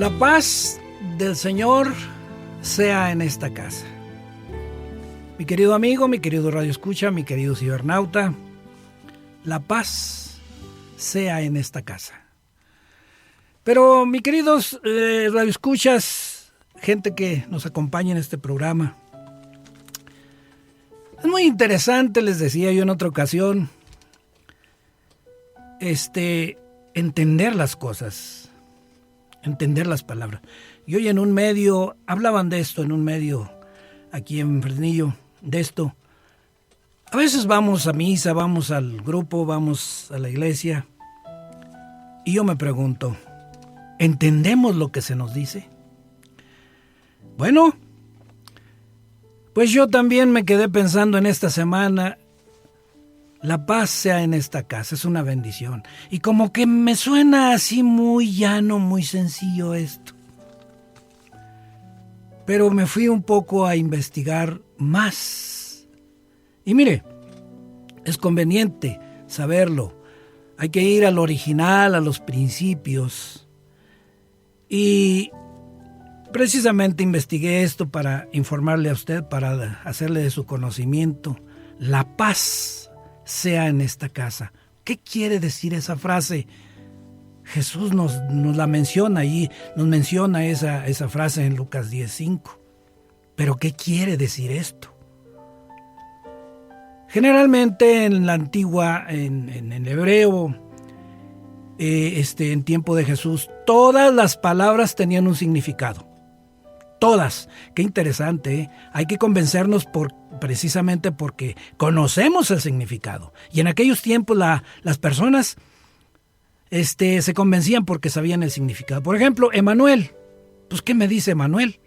La paz del Señor sea en esta casa. Mi querido amigo, mi querido radioescucha, mi querido cibernauta, la paz sea en esta casa. Pero, mis queridos radioescuchas, gente que nos acompaña en este programa, es muy interesante, les decía yo en otra ocasión, entender las cosas, entender las palabras. Y hoy en un medio, hablaban de esto, en un medio aquí en Fresnillo, de esto. A veces vamos a misa, vamos al grupo, vamos a la iglesia, y yo me pregunto, ¿entendemos lo que se nos dice? Bueno, pues yo también me quedé pensando en esta semana, la paz sea en esta casa, es una bendición. Y como que me suena así muy llano, muy sencillo esto. Pero me fui un poco a investigar más. Y mire, es conveniente saberlo. Hay que ir al original, a los principios. Y precisamente investigué esto para informarle a usted, para hacerle de su conocimiento. La paz sea en esta casa. ¿Qué quiere decir esa frase? Jesús nos la menciona ahí, nos menciona esa frase en Lucas 10:5. ¿Pero qué quiere decir esto? Generalmente en la antigua, en el hebreo, en tiempo de Jesús, todas las palabras tenían un significado. Todas. Qué interesante, ¿eh? Hay que convencernos precisamente porque conocemos el significado. Y en aquellos tiempos las personas se convencían porque sabían el significado. Por ejemplo, Emanuel. Pues, ¿qué me dice Emanuel?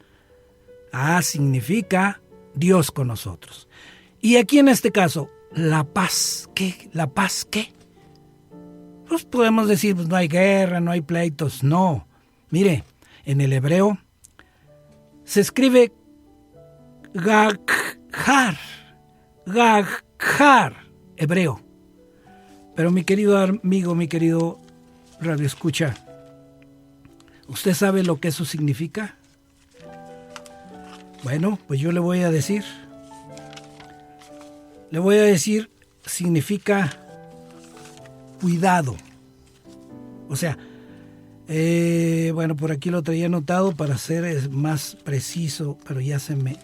Significa Dios con nosotros. Y aquí en este caso, la paz. ¿Qué? ¿La paz qué? Pues podemos decir, pues no hay guerra, no hay pleitos. No. Mire, en el hebreo se escribe Gaghar, hebreo. Pero mi querido amigo, mi querido radioescucha, ¿usted sabe lo que eso significa? Bueno, pues yo le voy a decir. Significa cuidado. O sea, bueno, por aquí lo traía anotado para ser más preciso, pero ya se me...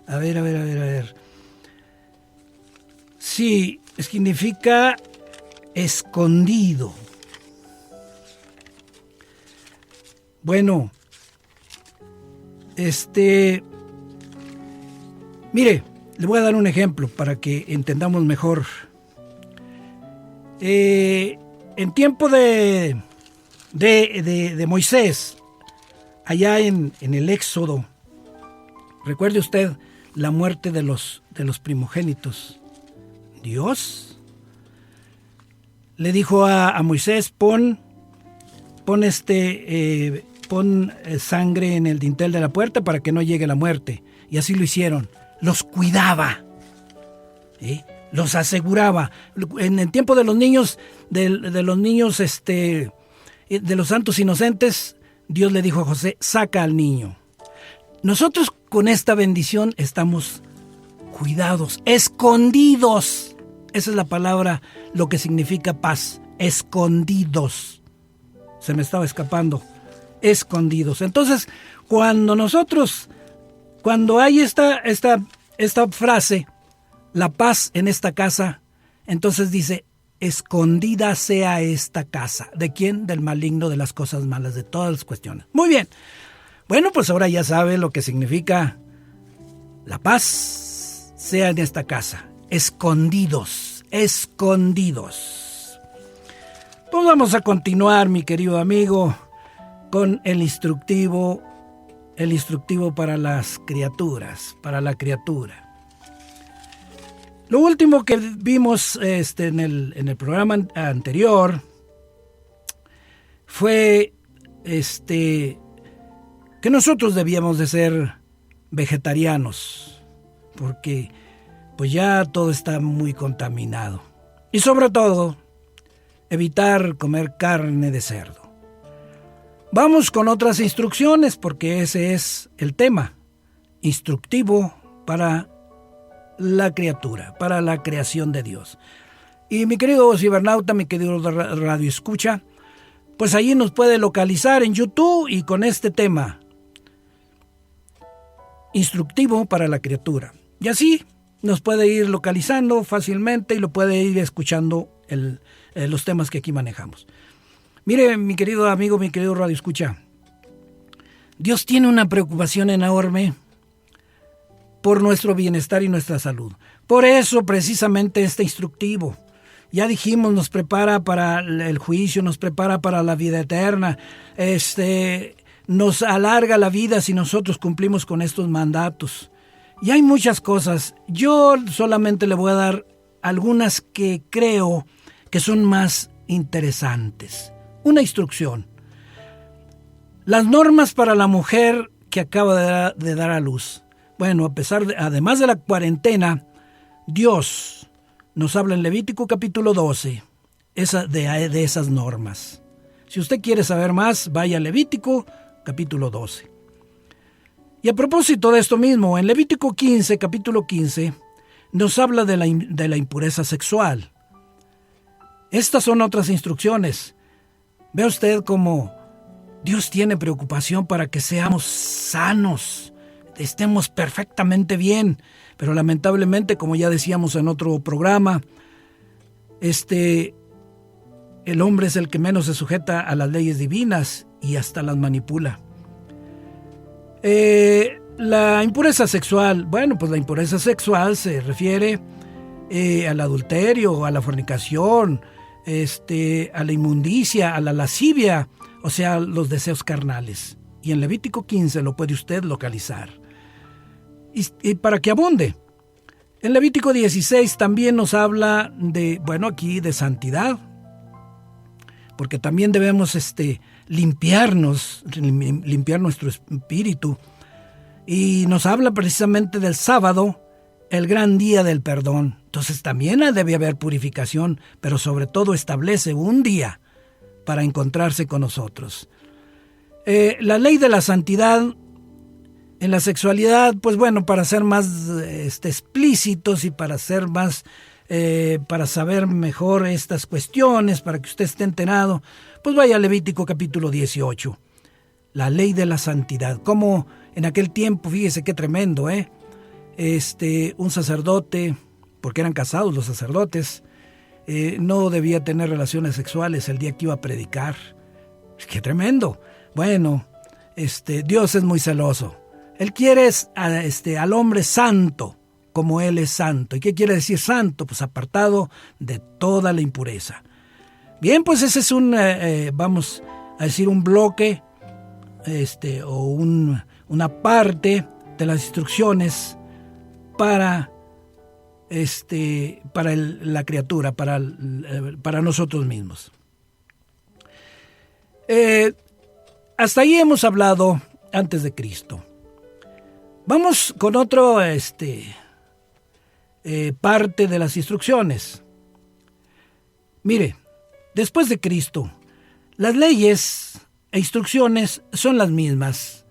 A ver. Sí, significa escondido. Bueno, mire, le voy a dar un ejemplo para que entendamos mejor. En tiempo de Moisés, allá en el Éxodo, recuerde usted la muerte de los primogénitos. Dios le dijo a Moisés, pon sangre en el dintel de la puerta para que no llegue la muerte. Y así lo hicieron. Los cuidaba, ¿sí? Los aseguraba. En el tiempo de los niños, de los santos inocentes, Dios le dijo a José, saca al niño. Nosotros con esta bendición estamos cuidados, escondidos. Esa es la palabra, lo que significa paz, escondidos. Se me estaba escapando, escondidos. Entonces, cuando hay esta frase, la paz en esta casa, entonces dice, escondida sea esta casa. ¿De quién? Del maligno, de las cosas malas, de todas las cuestiones. Muy bien. Bueno, pues ahora ya sabe lo que significa la paz sea en esta casa. Escondidos. Pues vamos a continuar, mi querido amigo, con el instructivo para las criaturas, para la criatura. Lo último que vimos en el programa anterior fue que nosotros debíamos de ser vegetarianos, porque pues ya todo está muy contaminado. Y sobre todo, evitar comer carne de cerdo. Vamos con otras instrucciones, porque ese es el tema, instructivo para la criatura, para la creación de Dios. Y mi querido cibernauta, mi querido radio escucha, pues allí nos puede localizar en YouTube y con este tema, instructivo para la criatura. Y así nos puede ir localizando fácilmente y lo puede ir escuchando los temas que aquí manejamos. Mire, mi querido amigo, mi querido radio escucha, Dios tiene una preocupación enorme por nuestro bienestar y nuestra salud. Por eso, precisamente, este instructivo, ya dijimos, nos prepara para el juicio, nos prepara para la vida eterna, nos alarga la vida si nosotros cumplimos con estos mandatos. Y hay muchas cosas. Yo solamente le voy a dar algunas que creo que son más interesantes. Una instrucción. Las normas para la mujer que acaba de dar a luz. Bueno, además de la cuarentena, Dios nos habla en Levítico capítulo 12 de esas normas. Si usted quiere saber más, vaya a Levítico capítulo 12. Y a propósito de esto mismo, en Levítico 15, capítulo 15, nos habla de la impureza sexual. Estas son otras instrucciones. Ve usted cómo Dios tiene preocupación para que seamos sanos, estemos perfectamente bien, pero lamentablemente, como ya decíamos en otro programa, el hombre es el que menos se sujeta a las leyes divinas y hasta las manipula. La impureza sexual, bueno, pues la impureza sexual se refiere al adulterio, a la fornicación, a la inmundicia, a la lascivia, o sea, los deseos carnales. Y en Levítico 15 lo puede usted localizar. Y para que abunde, en Levítico 16 también nos habla de santidad, porque también debemos limpiar nuestro espíritu. Y nos habla precisamente del sábado, el gran día del perdón. Entonces también debe haber purificación, pero sobre todo establece un día para encontrarse con nosotros. La ley de la santidad en la sexualidad, pues bueno, para ser más explícitos y para ser más, para saber mejor estas cuestiones, para que usted esté enterado, pues vaya a Levítico capítulo 18. La ley de la santidad. Como en aquel tiempo, fíjese qué tremendo, un sacerdote, porque eran casados los sacerdotes, no debía tener relaciones sexuales el día que iba a predicar. ¡Qué tremendo! Bueno, Dios es muy celoso. Él quiere al hombre santo, como Él es santo. ¿Y qué quiere decir santo? Pues apartado de toda la impureza. Bien, pues ese es vamos a decir, un bloque, o una parte de las instrucciones para la criatura, para nosotros mismos. Hasta ahí hemos hablado antes de Cristo. Vamos con otro parte de las instrucciones. Mire, después de Cristo, las leyes e instrucciones son las mismas.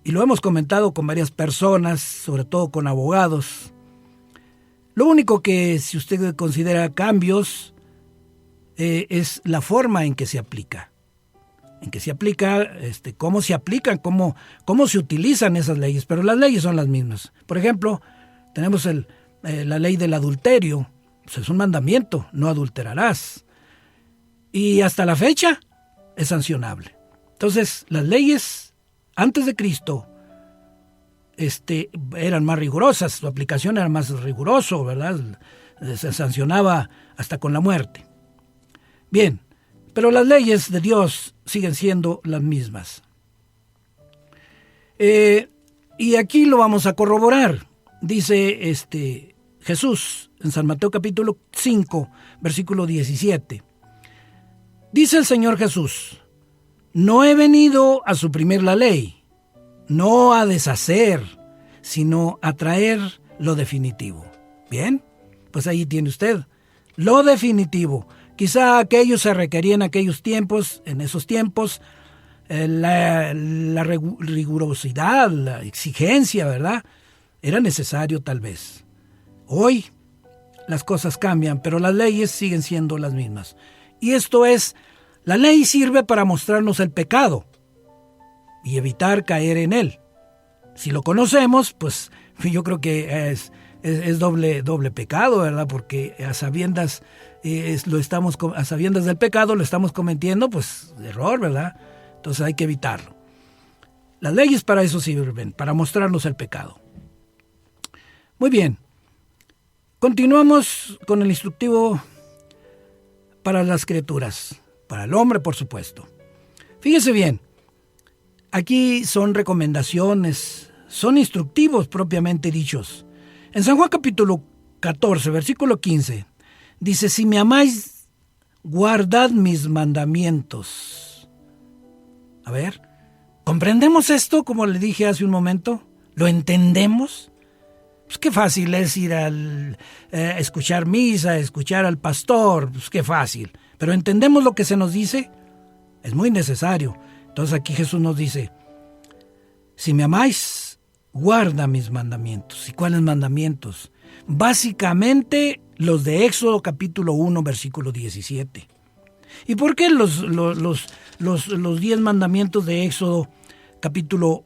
Y lo hemos comentado con varias personas, sobre todo con abogados. Lo único que, si usted considera cambios, es la forma en que se aplica. Cómo se aplican, cómo se utilizan esas leyes. Pero las leyes son las mismas. Por ejemplo, tenemos la ley del adulterio. Pues es un mandamiento, no adulterarás. Y hasta la fecha es sancionable. Entonces, las leyes antes de Cristo eran más rigurosas, su aplicación era más riguroso, ¿verdad? Se sancionaba hasta con la muerte. Bien, pero las leyes de Dios siguen siendo las mismas. Y aquí lo vamos a corroborar. Dice Jesús en San Mateo capítulo 5, versículo 17. Dice el Señor Jesús: no he venido a suprimir la ley, no a deshacer, sino a traer lo definitivo. Bien, pues ahí tiene usted lo definitivo. Quizá aquello se requería en esos tiempos, rigurosidad, la exigencia, ¿verdad? Era necesario tal vez. Hoy las cosas cambian, pero las leyes siguen siendo las mismas. Y esto es, la ley sirve para mostrarnos el pecado y evitar caer en él. Si lo conocemos, pues yo creo que es doble pecado, ¿verdad? Porque a sabiendas del pecado lo estamos cometiendo, pues error, ¿verdad? Entonces hay que evitarlo. Las leyes para eso sirven, para mostrarnos el pecado. Muy bien. Continuamos con el instructivo para las criaturas, para el hombre, por supuesto. Fíjese bien, aquí son recomendaciones, son instructivos propiamente dichos. En San Juan capítulo 14, versículo 15, dice, si me amáis, guardad mis mandamientos. A ver, ¿comprendemos esto como le dije hace un momento? ¿Lo entendemos? Pues qué fácil es ir a escuchar misa, escuchar al pastor, pues qué fácil. Pero ¿entendemos lo que se nos dice? Es muy necesario. Entonces aquí Jesús nos dice, si me amáis, guarda mis mandamientos. ¿Y cuáles mandamientos? Básicamente los de Éxodo capítulo 1, versículo 17. ¿Y por qué los 10 mandamientos de Éxodo capítulo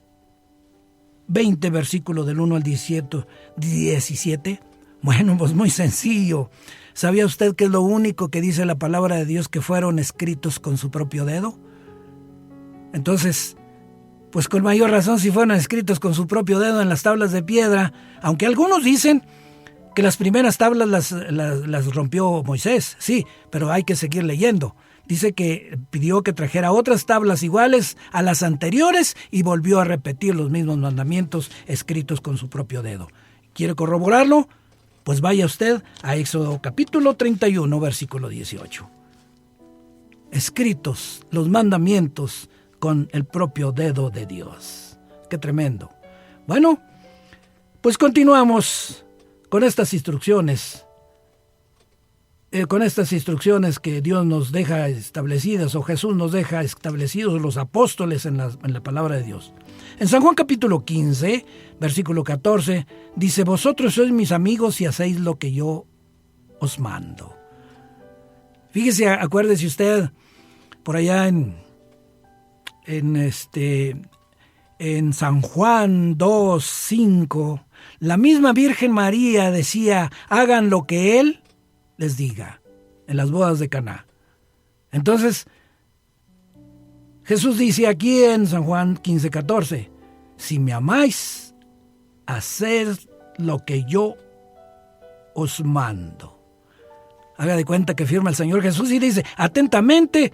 20, versículo del 1 al 17? Bueno, pues muy sencillo. ¿Sabía usted que es lo único que dice la palabra de Dios que fueron escritos con su propio dedo? Entonces, pues con mayor razón si fueron escritos con su propio dedo en las tablas de piedra, aunque algunos dicen que las primeras tablas las rompió Moisés, sí, pero hay que seguir leyendo. Dice que pidió que trajera otras tablas iguales a las anteriores y volvió a repetir los mismos mandamientos escritos con su propio dedo. ¿Quiere corroborarlo? Pues vaya usted a Éxodo capítulo 31, versículo 18. Escritos los mandamientos con el propio dedo de Dios. ¡Qué tremendo! Bueno, pues continuamos con estas instrucciones. Que Dios nos deja establecidas, o Jesús nos deja establecidos, los apóstoles en la palabra de Dios. En San Juan capítulo 15, versículo 14, dice, vosotros sois mis amigos y hacéis lo que yo os mando. Fíjese, acuérdese usted, por allá en San Juan 2, 5, la misma Virgen María decía, hagan lo que Él les diga, en las bodas de Caná. Entonces, Jesús dice aquí en San Juan 15, 14, si me amáis, haced lo que yo os mando. Haga de cuenta que firma el Señor Jesús y dice, atentamente,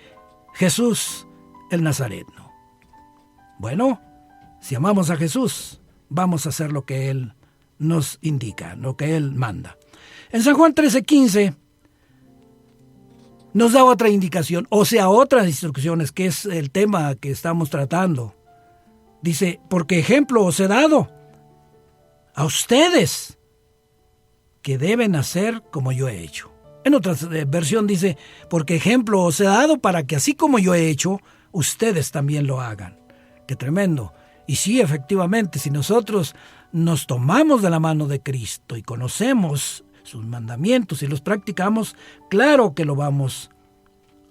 Jesús el Nazareno. Bueno, si amamos a Jesús, vamos a hacer lo que Él nos indica, lo que Él manda. En San Juan 13:15 nos da otra indicación, o sea, otras instrucciones, que es el tema que estamos tratando. Dice, porque ejemplo os he dado a ustedes que deben hacer como yo he hecho. En otra versión dice, porque ejemplo os he dado para que así como yo he hecho, ustedes también lo hagan. ¡Qué tremendo! Y sí, efectivamente, si nosotros nos tomamos de la mano de Cristo y conocemos sus mandamientos y los practicamos, claro que lo vamos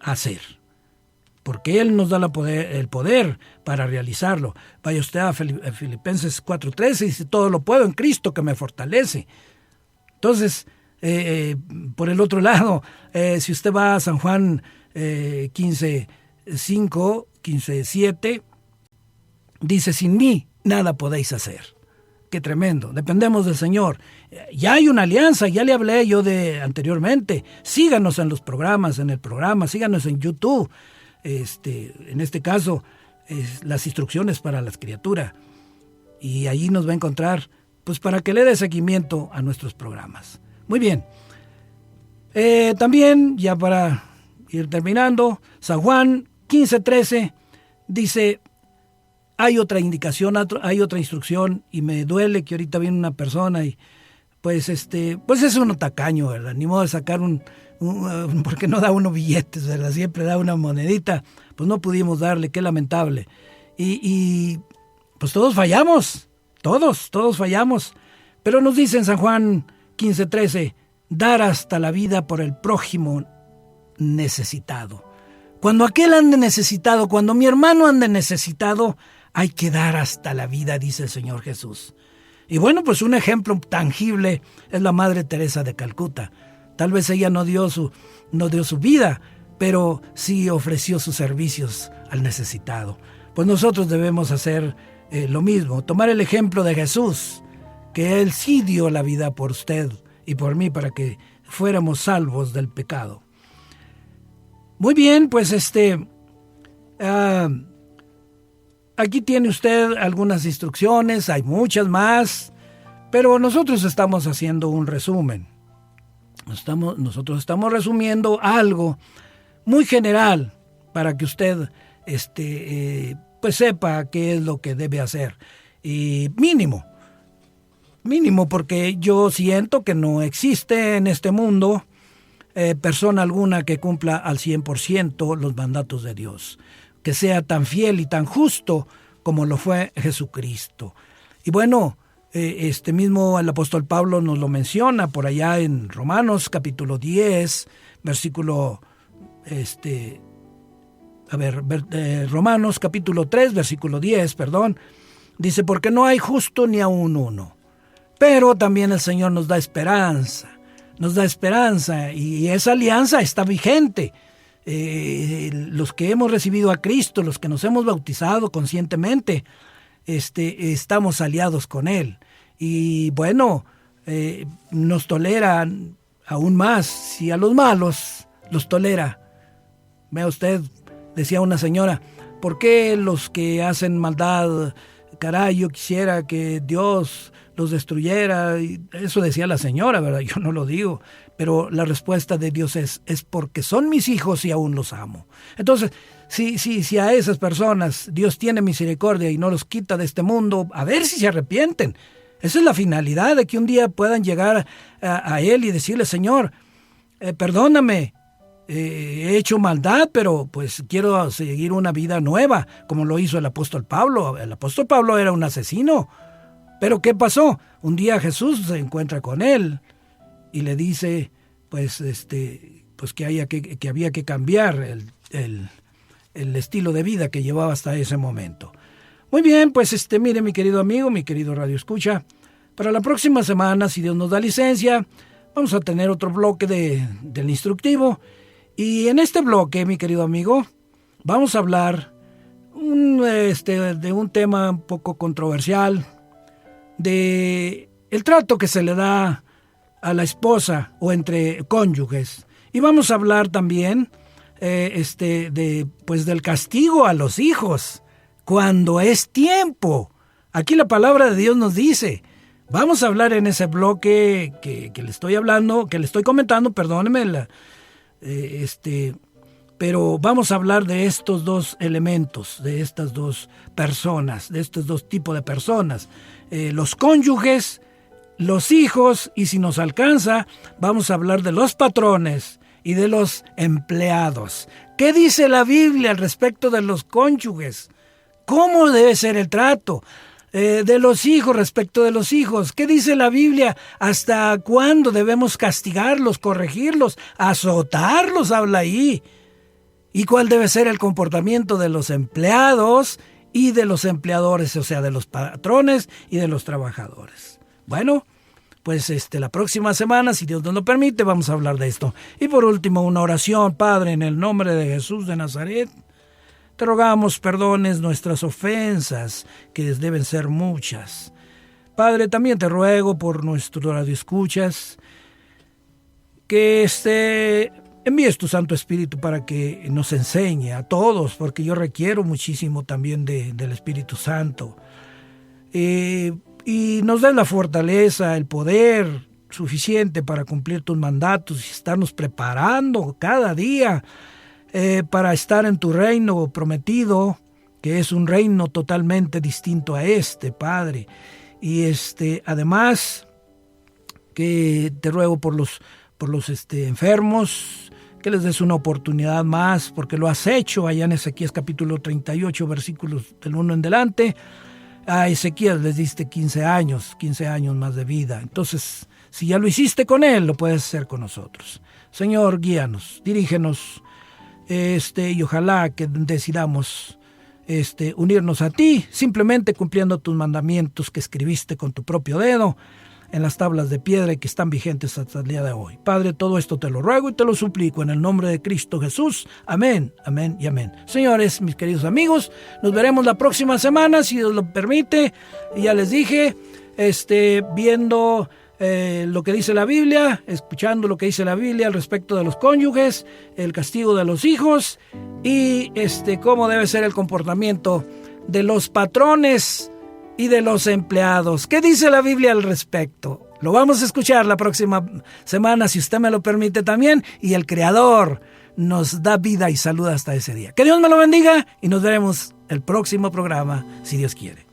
a hacer, porque Él nos da el poder para realizarlo. Vaya usted a Filipenses 4:13, dice, todo lo puedo en Cristo que me fortalece. Entonces, por el otro lado, si usted va a San Juan 15:5, 15:7, dice, sin mí nada podéis hacer. ¡Qué tremendo! Dependemos del Señor. Ya hay una alianza, ya le hablé yo anteriormente. Síganos en los programas, síganos en YouTube. En este caso, las instrucciones para las criaturas. Y allí nos va a encontrar, pues para que le dé seguimiento a nuestros programas. Muy bien. También, ya para ir terminando, San Juan 15:13 dice, hay otra indicación, hay otra instrucción, y me duele que ahorita viene una persona y pues pues es uno tacaño, ¿verdad? Ni modo de sacar porque no da uno billetes, ¿verdad? Siempre da una monedita, pues no pudimos darle, qué lamentable. Y pues todos fallamos, todos fallamos. Pero nos dice en San Juan 15:13, dar hasta la vida por el prójimo necesitado. Cuando aquel ande necesitado, cuando mi hermano ande necesitado, hay que dar hasta la vida, dice el Señor Jesús. Y bueno, pues un ejemplo tangible es la Madre Teresa de Calcuta. Tal vez ella no dio su vida, pero sí ofreció sus servicios al necesitado. Pues nosotros debemos hacer lo mismo, tomar el ejemplo de Jesús, que Él sí dio la vida por usted y por mí para que fuéramos salvos del pecado. Muy bien, pues aquí tiene usted algunas instrucciones, hay muchas más, pero nosotros estamos haciendo un resumen. Nosotros estamos resumiendo algo muy general para que usted pues sepa qué es lo que debe hacer. Y mínimo, porque yo siento que no existe en este mundo persona alguna que cumpla al 100% los mandatos de Dios, que sea tan fiel y tan justo como lo fue Jesucristo. Y bueno, mismo el apóstol Pablo nos lo menciona por allá en Romanos capítulo 10, versículo, Romanos capítulo 3, versículo 10, dice, porque no hay justo ni aun uno, pero también el Señor nos da esperanza, y esa alianza está vigente. Los que hemos recibido a Cristo, los que nos hemos bautizado conscientemente, estamos aliados con Él. Y bueno, nos tolera aún más. Si a los malos los tolera. Vea usted, decía una señora, ¿por qué los que hacen maldad, caray, yo quisiera que Dios los destruyera? Y eso decía la señora, ¿verdad? Yo no lo digo. Pero la respuesta de Dios es porque son mis hijos y aún los amo. Entonces, si a esas personas Dios tiene misericordia y no los quita de este mundo, a ver si se arrepienten. Esa es la finalidad, de que un día puedan llegar a Él y decirle, Señor, perdóname, he hecho maldad, pero pues quiero seguir una vida nueva, como lo hizo el apóstol Pablo. El apóstol Pablo era un asesino. Pero ¿qué pasó? Un día Jesús se encuentra con él y le dice, pues que había que cambiar el estilo de vida que llevaba hasta ese momento. Muy bien, pues mire, mi querido amigo, mi querido Radio Escucha, para la próxima semana, si Dios nos da licencia, vamos a tener otro bloque del instructivo. Y en este bloque, mi querido amigo, vamos a hablar de un tema un poco controversial, de el trato que se le da a la esposa o entre cónyuges. Y vamos a hablar también del castigo a los hijos cuando es tiempo. Aquí la palabra de Dios nos dice. Vamos a hablar en ese bloque que le estoy hablando, que le estoy comentando, perdóneme, pero vamos a hablar de estos dos elementos, de estas dos personas, de estos dos tipos de personas, los cónyuges, los hijos, y si nos alcanza, vamos a hablar de los patrones y de los empleados. ¿Qué dice la Biblia al respecto de los cónyuges? ¿Cómo debe ser el trato? De los hijos, respecto de los hijos. ¿Qué dice la Biblia? ¿Hasta cuándo debemos castigarlos, corregirlos, azotarlos? Habla ahí. ¿Y cuál debe ser el comportamiento de los empleados y de los empleadores, o sea, de los patrones y de los trabajadores? Bueno, pues la próxima semana, si Dios nos lo permite, vamos a hablar de esto. Y por último, una oración. Padre, en el nombre de Jesús de Nazaret, te rogamos perdones nuestras ofensas, que deben ser muchas. Padre, también te ruego por nuestro radioescuchas, que envíes tu Santo Espíritu para que nos enseñe a todos, porque yo requiero muchísimo también del Espíritu Santo. Y nos des la fortaleza, el poder suficiente para cumplir tus mandatos y estarnos preparando cada día para estar en tu reino prometido, que es un reino totalmente distinto a Padre. Y además, que te ruego por los enfermos, que les des una oportunidad más, porque lo has hecho allá en Ezequías capítulo 38, versículos del 1 en delante. A Ezequías les diste 15 años más de vida. Entonces, si ya lo hiciste con él, lo puedes hacer con nosotros. Señor, guíanos, dirígenos, y ojalá que decidamos unirnos a ti, simplemente cumpliendo tus mandamientos que escribiste con tu propio dedo en las tablas de piedra y que están vigentes hasta el día de hoy. Padre, todo esto te lo ruego y te lo suplico en el nombre de Cristo Jesús. Amén, amén y amén. Señores, mis queridos amigos, nos veremos la próxima semana, si Dios lo permite. Y ya les dije, viendo lo que dice la Biblia, escuchando lo que dice la Biblia al respecto de los cónyuges, el castigo de los hijos y cómo debe ser el comportamiento de los patrones y de los empleados. ¿Qué dice la Biblia al respecto? Lo vamos a escuchar la próxima semana, si usted me lo permite también, y el Creador nos da vida y salud hasta ese día. Que Dios me lo bendiga y nos veremos el próximo programa, si Dios quiere.